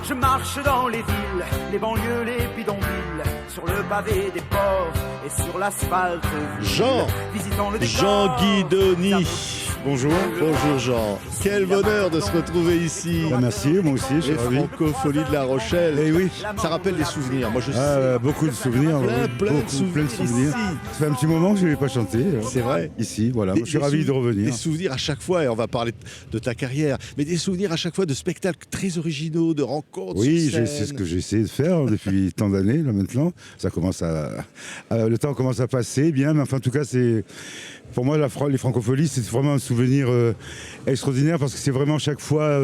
Je marche dans les villes, les banlieues, les bidonvilles, sur le pavé des ports et sur l'asphalte. Jean Guidoni. Bonjour. Bonjour Jean. Quel bonheur de se retrouver ici. Merci, moi aussi, je suis Les ravi. Francopholies de La Rochelle. Eh oui. Ça rappelle des souvenirs. Moi je sais. Beaucoup de souvenirs. Plein de plein souvenirs ici. Ça fait un petit moment que je n'avais pas chanté. C'est vrai. Ici, voilà. Des- Je suis des ravi de souv- revenir. Des souvenirs à chaque fois, et on va parler de ta carrière, mais des souvenirs à chaque fois de spectacles très originaux, de rencontres. Oui, sur c'est ce scène. que j'ai essayé de faire depuis tant d'années là maintenant. Ça commence le temps commence à passer bien, mais enfin en tout cas c'est pour moi les Francopholies c'est vraiment un souvenir extraordinaire parce que c'est vraiment chaque fois.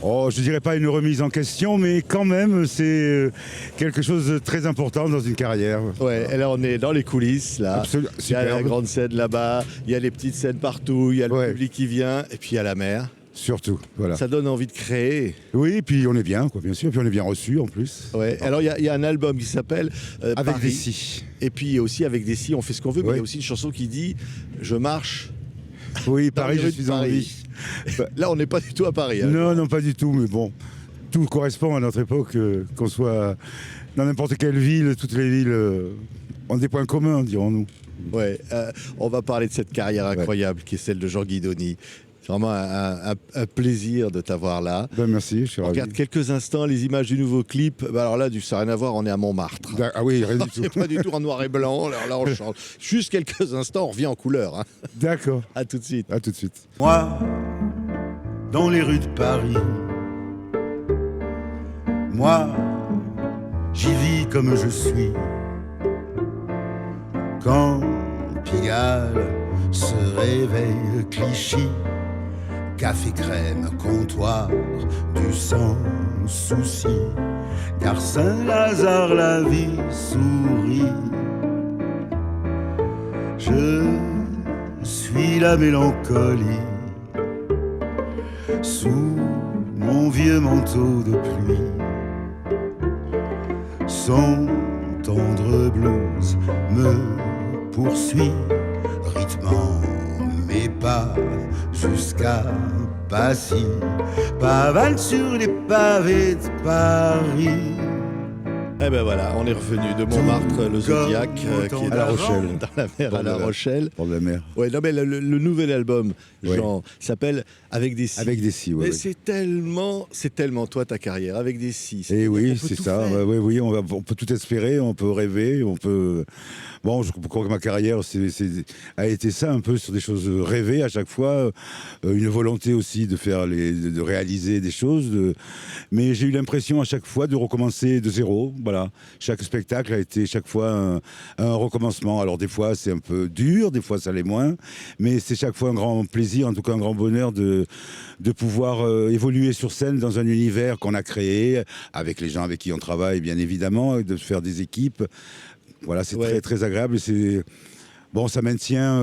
Je dirais pas une remise en question, mais quand même c'est quelque chose de très important dans une carrière. Ouais, et là on est dans les coulisses là. Absolument, Il y a la superbe. grande scène là-bas, il y a les petites scènes partout, il y a le Ouais. public qui vient, et puis il y a la mer. Surtout, voilà. Ça donne envie de créer. Oui, puis on est bien, quoi, bien sûr, puis on est bien reçu en plus. Ouais. Alors il y a un album qui s'appelle Avec Paris. des si. Et puis aussi avec des si, on fait ce qu'on veut, mais il y Ouais. a aussi une chanson qui dit Je marche. Oui, dans Paris, les je rues de suis en Paris. vie. Là on n'est pas du tout à Paris. hein. Non, non, pas du tout, mais bon, tout correspond à notre époque, qu'on soit dans n'importe quelle ville, toutes les villes ont des points communs, dirons-nous. Ouais, on va parler de cette carrière incroyable qui est celle de Jean Guidoni. C'est vraiment un plaisir de t'avoir là. Ben, merci, je suis On ravi. regarde quelques instants les images du nouveau clip. Bah alors là, ça n'a rien à voir, on est à Montmartre. Ah oui, rien du tout. C'est pas du tout en noir et blanc. Alors là, on change. Juste quelques instants, on revient en couleur. Hein. D'accord, À tout de suite. à tout de suite. Moi, dans les rues de Paris, moi, j'y vis comme je suis. Quand Pigalle se réveille, Clichy, café crème, comptoir, du sans souci, car Saint-Lazare la vie sourit. Je suis la mélancolie sous mon vieux manteau de pluie. Son tendre blues me poursuit, rythmant mes pas jusqu'à Passy, pavane sur les pavés de Paris. Eh ben voilà, on est revenu de Montmartre, le Zodiac, qui est à La Rochelle. dans la mer à La Rochelle. Pour de la mer. Ouais, non mais le nouvel album, Ouais. Jean, s'appelle Avec des si. Avec des si, Mais ouais. c'est tellement toi ta carrière, avec des si. Et on oui, peut c'est tout ça. faire. Oui, on peut tout espérer, on peut rêver, on peut. Bon, je crois que ma carrière a été ça un peu sur des choses rêvées à chaque fois, une volonté aussi de faire de réaliser des choses. Mais j'ai eu l'impression à chaque fois de recommencer de zéro. Voilà, chaque spectacle a été chaque fois un recommencement. Alors des fois c'est un peu dur, des fois ça l'est moins, mais c'est chaque fois un grand plaisir, en tout cas un grand bonheur de pouvoir évoluer sur scène dans un univers qu'on a créé avec les gens avec qui on travaille, bien évidemment, de faire des équipes. Voilà, c'est Ouais. très très agréable et c'est bon, ça maintient.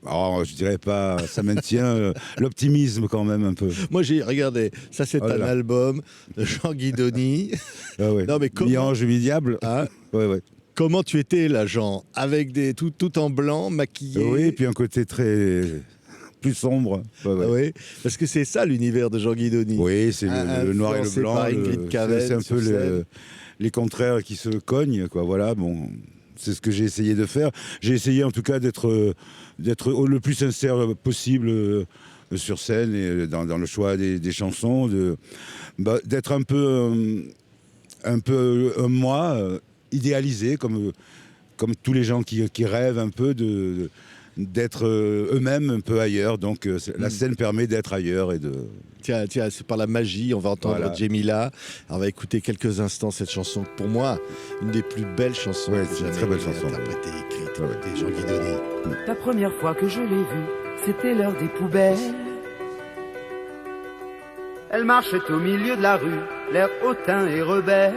Alors, je dirais pas, ça maintient l'optimisme quand même un peu. Moi j'ai regardé, ça c'est Oh là un là. album de Jean Guidoni. Ah ouais. Non, mais comment- Mi-ange, mi-diable. Hein. Ouais. Comment tu étais là, Jean, avec tout en blanc, maquillé. Oui, et puis un côté très plus sombre. Ouais. Ah ouais, parce que c'est ça l'univers de Jean Guidoni. Oui, c'est le noir et le Influencé blanc. par Ingrid Cavell C'est un sur peu scène. les contraires qui se cognent, quoi. Voilà, bon, c'est ce que j'ai essayé de faire. J'ai essayé en tout cas d'être le plus sincère possible sur scène et dans le choix des chansons, d'être un peu moi idéalisé comme tous les gens qui rêvent un peu d'être eux-mêmes un peu ailleurs. Donc la scène permet d'être ailleurs et de. Tiens, c'est par la magie, on va entendre Voilà. Jemila. On va écouter quelques instants cette chanson. Pour moi, une des plus belles chansons Ouais, que c'est une jamais très belle été chanson. interprétée, écrite, Ouais. écoutée, Jean Guidoni. La première fois que je l'ai vue, c'était l'heure des poubelles. Elle marchait au milieu de la rue, l'air hautain et rebelle.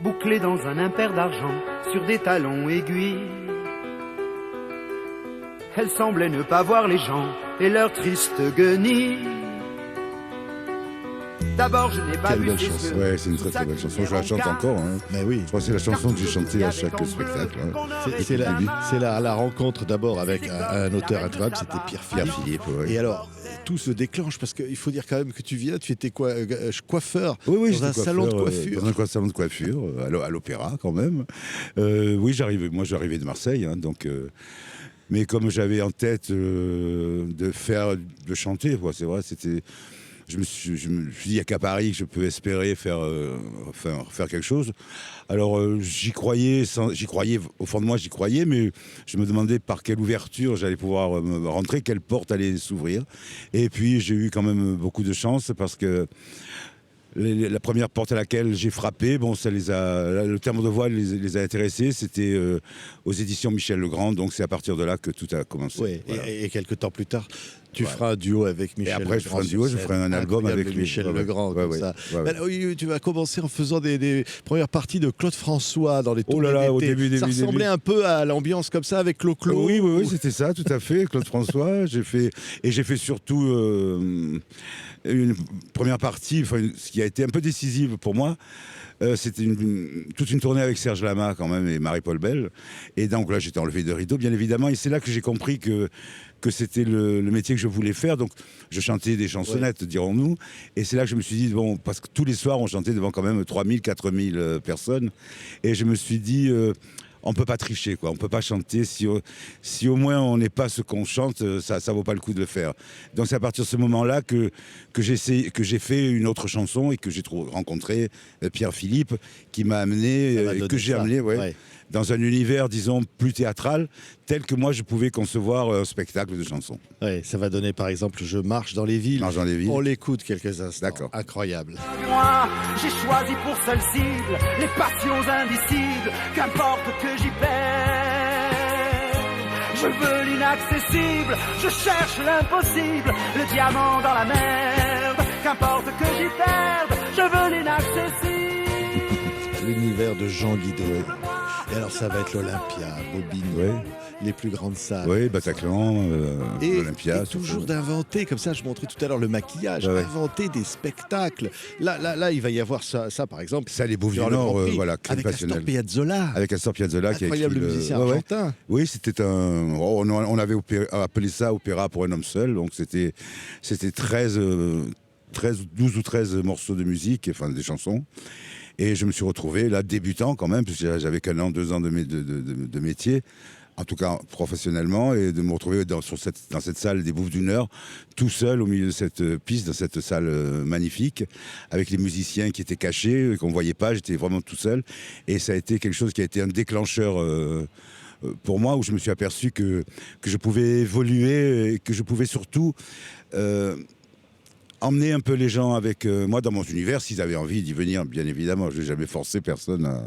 Bouclée dans un impair d'argent, sur des talons aiguilles. Elle semblait ne pas voir les gens et leur triste guenille. D'abord, je n'ai pas Quelle vu belle ses chanson. yeux. Ouais, c'est une très très belle chanson. Je la chante encore. Hein. Mais oui, Je crois que c'est la chanson que j'ai chantée à chaque spectacle. Hein. c'est la rencontre d'abord avec un auteur incroyable, c'était Pierre Philippe. Philippe, ouais. Et alors, tout se déclenche, parce qu'il faut dire quand même que tu étais coiffeur Oui, dans un salon de coiffure. Dans un salon de coiffure, à l'Opéra quand même. Oui, j'arrivais de Marseille, hein, donc... mais comme j'avais en tête de chanter, quoi, c'est vrai, c'était... Je me suis dit, il n'y a qu'à Paris que je peux espérer faire quelque chose. Alors j'y croyais, au fond de moi j'y croyais, mais je me demandais par quelle ouverture j'allais pouvoir rentrer, quelle porte allait s'ouvrir. Et puis j'ai eu quand même beaucoup de chance, parce que la première porte à laquelle j'ai frappé, bon, le terme de voix les a intéressés, c'était aux éditions Michel Legrand, donc c'est à partir de là que tout a commencé. Oui, voilà. et quelques temps plus tard, tu feras un duo avec Michel Legrand. Et après, je ferai un duo, je ferai un album avec Michel Legrand, ouais, comme ouais, ça. ouais, ouais. Oui, tu vas commencer en faisant des premières parties de Claude François dans les tournées au d'été. Ça ressemblait un peu à l'ambiance comme ça avec Clo-Clo. Oui, c'était ça, tout à fait. Claude François, j'ai fait surtout une première partie, ce qui a été un peu décisive pour moi. C'était toute une tournée avec Serge Lama quand même et Marie-Paul Bell. Et donc là, j'étais enlevé de rideau, bien évidemment. Et c'est là que j'ai compris que c'était le métier que je voulais faire. Donc je chantais des chansonnettes, dirons-nous. Et c'est là que je me suis dit, bon, parce que tous les soirs, on chantait devant quand même 3000, 4000 personnes. Et je me suis dit... on peut pas tricher, quoi. On peut pas chanter si au moins on n'est pas ce qu'on chante, ça vaut pas le coup de le faire. Donc c'est à partir de ce moment-là que j'ai fait une autre chanson et que j'ai rencontré Pierre Philippe, qui m'a amené, que j'ai amené, dans un univers, disons, plus théâtral, tel que moi je pouvais concevoir un spectacle de chansons. Oui, ça va donner par exemple Je marche dans les villes. Marche dans les villes. On l'écoute quelques instants. D'accord. Incroyable. Moi, j'ai choisi pour seule cible les passions indicibles, qu'importe que j'y perds. Je veux l'inaccessible, je cherche l'impossible, le diamant dans la merde, qu'importe que j'y perde, je veux l'inaccessible. L'univers de Jean Guidon. Et alors ça va être l'Olympia, Bobigny, les plus grandes salles. Oui, Bataclan, l'Olympia. Et toujours d'inventer, comme ça je montrais tout à l'heure le maquillage, inventer des spectacles. Là, il va y avoir ça par exemple. Ça, les Bouffes du Nord, voilà, avec Astor Piazzolla. Avec Astor Piazzolla, qui a écrit incroyable musicien argentin. Oui, c'était on avait appelé ça Opéra pour un homme seul, donc c'était 12 ou 13 morceaux de musique, enfin des chansons. Et je me suis retrouvé là, débutant quand même, puisque j'avais qu'un an, 2 ans de métier, en tout cas professionnellement, et de me retrouver dans cette salle des Bouffes du Nord, tout seul au milieu de cette piste, dans cette salle magnifique, avec les musiciens qui étaient cachés, qu'on ne voyait pas, j'étais vraiment tout seul. Et ça a été quelque chose qui a été un déclencheur pour moi, où je me suis aperçu que je pouvais évoluer et que je pouvais surtout... emmener un peu les gens avec moi dans mon univers, s'ils avaient envie d'y venir, bien évidemment. Je n'ai jamais forcé personne à...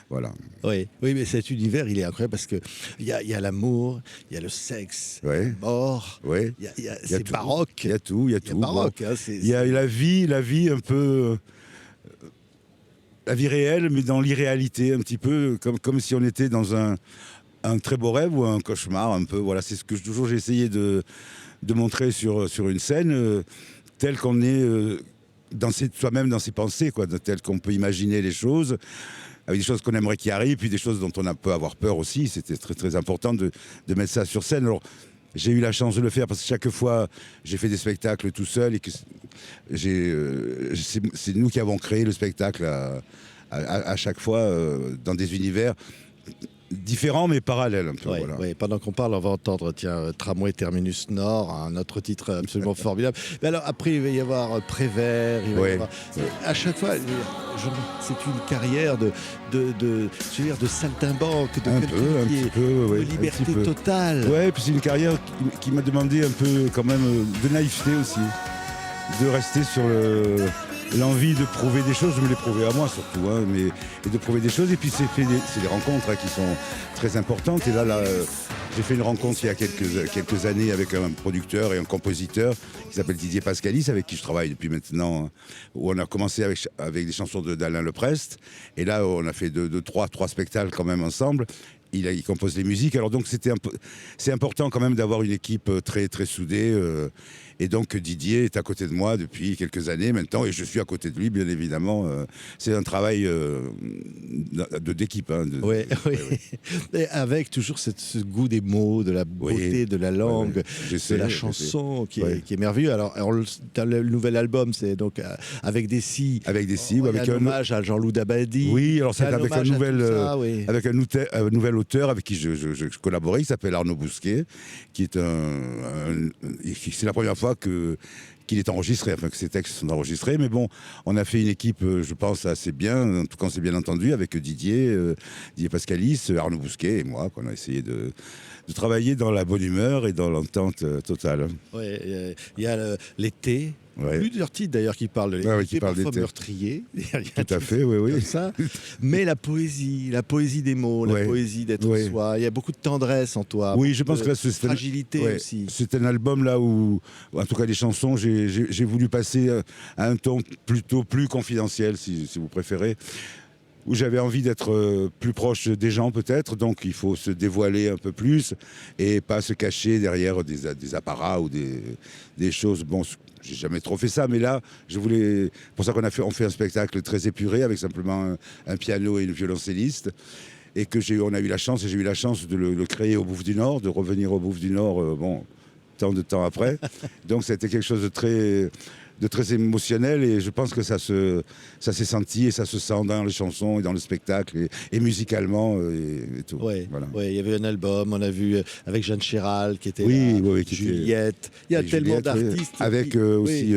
Voilà. Oui, mais cet univers, il est incroyable parce qu'il y a l'amour, il y a le sexe, la mort, c'est baroque. Il y a tout. Baroque, il y a la vie un peu... la vie réelle, mais dans l'irréalité, un petit peu, comme si on était dans un très beau rêve ou un cauchemar, un peu. Voilà, c'est ce que toujours j'ai essayé de montrer sur une scène, tel qu'on est soi-même dans ses pensées, quoi, tel qu'on peut imaginer les choses, avec des choses qu'on aimerait qui arrivent, puis des choses dont on peut avoir peur aussi. C'était très très important de mettre ça sur scène. Alors j'ai eu la chance de le faire parce que chaque fois j'ai fait des spectacles tout seul et que c'est nous qui avons créé le spectacle à chaque fois dans des univers différents mais parallèles un peu. Oui, pendant qu'on parle, on va entendre Tramway Terminus Nord, un autre titre absolument formidable. Mais alors après, il va y avoir Prévert, il va y avoir... À chaque fois, c'est une carrière de saltimbanque, de liberté totale. Ouais, puis c'est une carrière qui m'a demandé un peu quand même de naïveté aussi, de rester sur l'envie de prouver des choses, de me les prouver à moi surtout, et de prouver des choses. Et puis c'est des rencontres qui sont très importantes. Et là j'ai fait une rencontre il y a quelques années avec un producteur et un compositeur qui s'appelle Didier Pascalis, avec qui je travaille depuis maintenant, où on a commencé avec des chansons d'Alain Leprest. Et là, on a fait trois spectacles quand même ensemble. il compose les musiques. Alors donc c'est important quand même d'avoir une équipe très très soudée. Et donc Didier est à côté de moi depuis quelques années maintenant, et je suis à côté de lui, bien évidemment. C'est un travail d'équipe. Hein, oui. Et avec toujours ce goût des mots, de la beauté de la langue, de la chanson qui est merveilleux. Alors dans le nouvel album, c'est donc avec des si. Avec des si, avec un hommage à Jean-Loup Dabadi. Oui, alors c'est avec un nouvel auteur avec qui je collaborais, qui s'appelle Arnaud Bousquet, qui est c'est la première fois qu'il est enregistré, enfin que ses textes sont enregistrés, mais bon, on a fait une équipe, je pense, assez bien, en tout cas on s'est bien entendu, avec Didier Pascalis, Arnaud Bousquet et moi, qu'on a essayé de travailler dans la bonne humeur et dans l'entente totale. Oui, il y a l'été. Ouais. Plusieurs titres d'ailleurs qui parlent de l'été, parfois meurtrier. Tout à fait, oui. Ça. Mais la poésie des mots, la poésie d'être soi. Il y a beaucoup de tendresse en toi. Oui, je pense que c'est fragilité aussi. C'est un album là où, en tout cas les chansons, j'ai voulu passer à un ton plutôt plus confidentiel, si vous préférez, où j'avais envie d'être plus proche des gens peut-être, donc il faut se dévoiler un peu plus et pas se cacher derrière des apparats ou des choses. Bon, j'ai jamais trop fait ça, mais là, je voulais. Pour ça on fait un spectacle très épuré avec simplement un piano et une violoncelliste, et que j'ai eu la chance de le créer au Bouffe du Nord, de revenir au Bouffe du Nord, tant de temps après. Donc c'était quelque chose de très émotionnel, et je pense que ça s'est senti et ça se sent dans les chansons et dans le spectacle et musicalement et tout. Oui, voilà. Il y avait un album, on a vu avec Jeanne Chéral qui était là, Juliette. Il y a tellement d'artistes. Avec aussi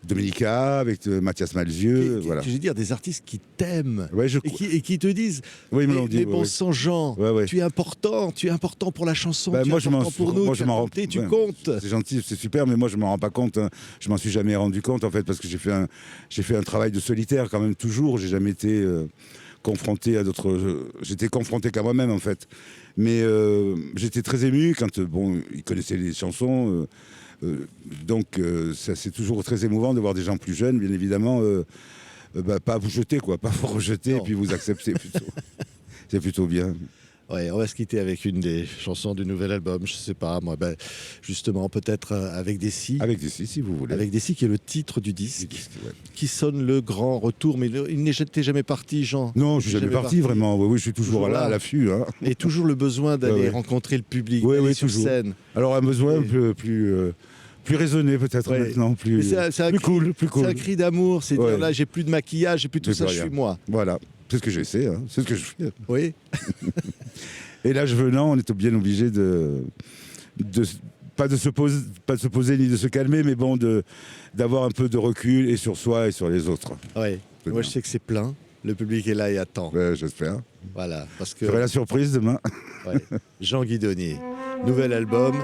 Dominica, avec Mathias Malzieu. Voilà. Je veux dire, des artistes qui t'aiment et qui te disent mais bon sang Jean, tu es important pour la chanson, tu es important pour nous, tu comptes. C'est gentil, c'est super, mais moi je m'en rends pas compte. Hein. Je m'en suis jamais rendu compte en fait, parce que j'ai fait un travail de solitaire quand même toujours. J'ai jamais été confronté à d'autres. J'étais confronté qu'à moi-même en fait. Mais j'étais très ému quand ils connaissaient les chansons. Donc ça, c'est toujours très émouvant de voir des gens plus jeunes, bien évidemment, pas vous jeter, pas vous rejeter, et puis vous accepter plutôt. C'est plutôt bien. Ouais, on va se quitter avec une des chansons du nouvel album, je sais pas, moi, justement, peut-être avec des si. Avec des si, si vous voulez. Avec des si, qui est le titre du disque, qui sonne le grand retour, mais il n'était jamais parti, Jean. Non, je suis jamais parti, vraiment. Oui, je suis toujours là, à l'affût. Hein. Et toujours le besoin d'aller rencontrer le public, d'aller sur scène. Alors, un besoin plus raisonné peut-être maintenant, plus cool. C'est un cri d'amour, c'est dire là, j'ai plus de maquillage, j'ai plus tout ça, je suis moi. Voilà. C'est ce que j'essaie, c'est ce que je fais. Oui. Et l'âge venant, on est bien obligé pas de se poser ni de se calmer, mais d'avoir un peu de recul et sur soi et sur les autres. Oui. Moi, je sais que c'est plein. Le public est là et attend. J'espère. Voilà. Parce que... J'aurai la surprise demain. Jean Guidonnier, nouvel album,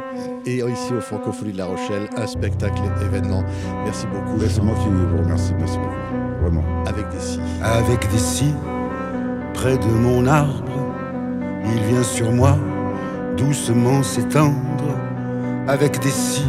et ici au Francophonie de La Rochelle, un spectacle événement. Merci beaucoup. C'est moi qui vous remercie. Merci beaucoup. Vraiment. Avec des si. Avec des si, près de mon arbre, il vient sur moi doucement s'étendre. Avec des si,